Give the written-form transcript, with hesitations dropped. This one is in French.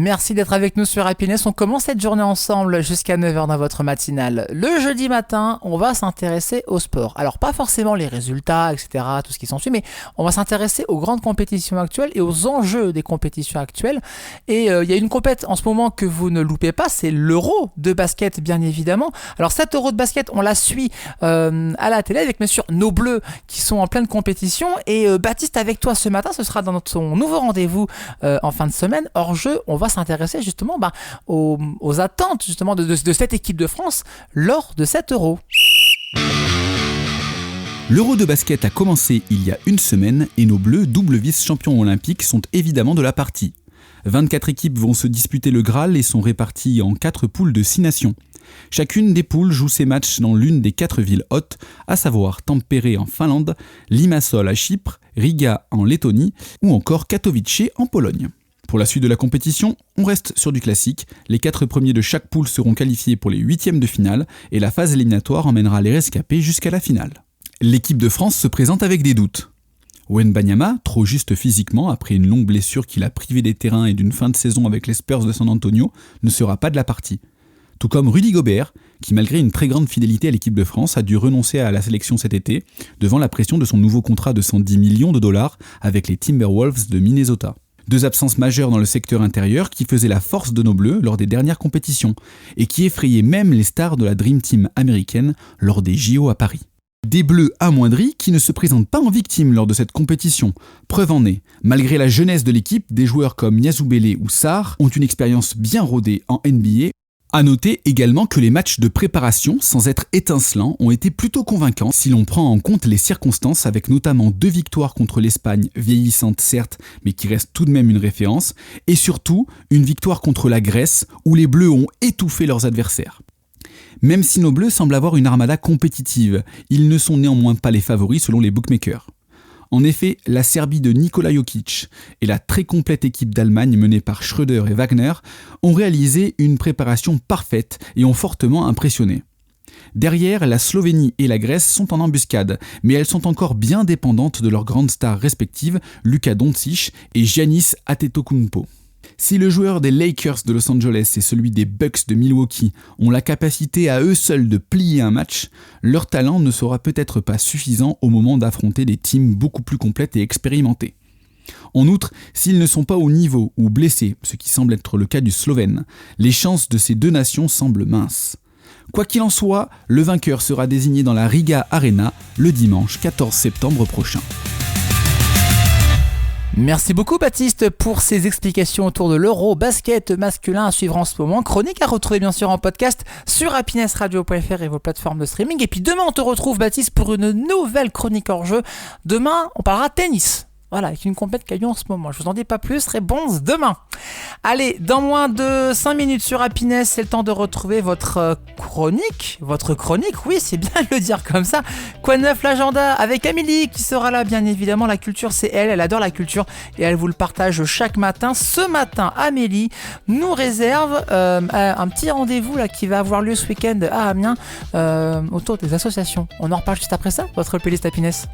Merci d'être avec nous sur Happiness. On commence cette journée ensemble jusqu'à 9h dans votre matinale. Le jeudi matin, on va s'intéresser au sport. Alors pas forcément les résultats, etc., tout ce qui s'ensuit, mais on va s'intéresser aux grandes compétitions actuelles et aux enjeux des compétitions actuelles. Et il y a une compète en ce moment que vous ne loupez pas, c'est l'Euro de basket, bien évidemment. Alors cet Euro de basket, on la suit à la télé avec bien sûr nos Bleus qui sont en pleine compétition. Et Baptiste, avec toi ce matin, ce sera dans son nouveau rendez-vous en fin de semaine. Hors jeu, on va s'intéresser justement aux attentes justement de cette équipe de France lors de cet Euro. L'Euro de basket a commencé il y a une semaine et nos Bleus, double vice-champions olympiques, sont évidemment de la partie. 24 équipes vont se disputer le Graal et sont réparties en 4 poules de 6 nations. Chacune des poules joue ses matchs dans l'une des 4 villes hôtes, à savoir Tampere en Finlande, Limassol à Chypre, Riga en Lettonie ou encore Katowice en Pologne. Pour la suite de la compétition, on reste sur du classique. Les 4 premiers de chaque poule seront qualifiés pour les 8e de finale et la phase éliminatoire emmènera les rescapés jusqu'à la finale. L'équipe de France se présente avec des doutes. Wembanyama, trop juste physiquement après une longue blessure qui l'a privé des terrains et d'une fin de saison avec les Spurs de San Antonio, ne sera pas de la partie. Tout comme Rudy Gobert, qui malgré une très grande fidélité à l'équipe de France a dû renoncer à la sélection cet été, devant la pression de son nouveau contrat de 110 millions de dollars avec les Timberwolves de Minnesota. 2 absences majeures dans le secteur intérieur qui faisaient la force de nos Bleus lors des dernières compétitions et qui effrayaient même les stars de la Dream Team américaine lors des JO à Paris. Des Bleus amoindris qui ne se présentent pas en victime lors de cette compétition. Preuve en est, malgré la jeunesse de l'équipe, des joueurs comme Niazou-Bélé ou Sarr ont une expérience bien rodée en NBA. À noter également que les matchs de préparation, sans être étincelants, ont été plutôt convaincants si l'on prend en compte les circonstances avec notamment 2 victoires contre l'Espagne, vieillissante certes, mais qui reste tout de même une référence, et surtout une victoire contre la Grèce où les Bleus ont étouffé leurs adversaires. Même si nos Bleus semblent avoir une armada compétitive, ils ne sont néanmoins pas les favoris selon les bookmakers. En effet, la Serbie de Nikola Jokic et la très complète équipe d'Allemagne menée par Schröder et Wagner ont réalisé une préparation parfaite et ont fortement impressionné. Derrière, la Slovénie et la Grèce sont en embuscade, mais elles sont encore bien dépendantes de leurs grandes stars respectives, Luka Doncic et Giannis Antetokounmpo. Si le joueur des Lakers de Los Angeles et celui des Bucks de Milwaukee ont la capacité à eux seuls de plier un match, leur talent ne sera peut-être pas suffisant au moment d'affronter des teams beaucoup plus complètes et expérimentées. En outre, s'ils ne sont pas au niveau ou blessés, ce qui semble être le cas du Slovène, les chances de ces 2 nations semblent minces. Quoi qu'il en soit, le vainqueur sera désigné dans la Riga Arena le dimanche 14 septembre prochain. Merci beaucoup Baptiste pour ces explications autour de l'Euro basket masculin à suivre en ce moment. Chronique à retrouver bien sûr en podcast sur happinessradio.fr et vos plateformes de streaming. Et puis demain on te retrouve Baptiste pour une nouvelle chronique hors jeu. Demain on parlera tennis. Voilà, avec une compète qui a lieu en ce moment. Je vous en dis pas plus, réponse demain. Allez, dans moins de 5 minutes sur Happiness, c'est le temps de retrouver votre chronique, oui, c'est bien de le dire comme ça. Quoi de neuf l'agenda avec Amélie qui sera là, bien évidemment. La culture, c'est elle adore la culture et elle vous le partage chaque matin. Ce matin, Amélie nous réserve un petit rendez-vous là qui va avoir lieu ce week-end à Amiens autour des associations. On en reparle juste après ça, votre playlist Happiness.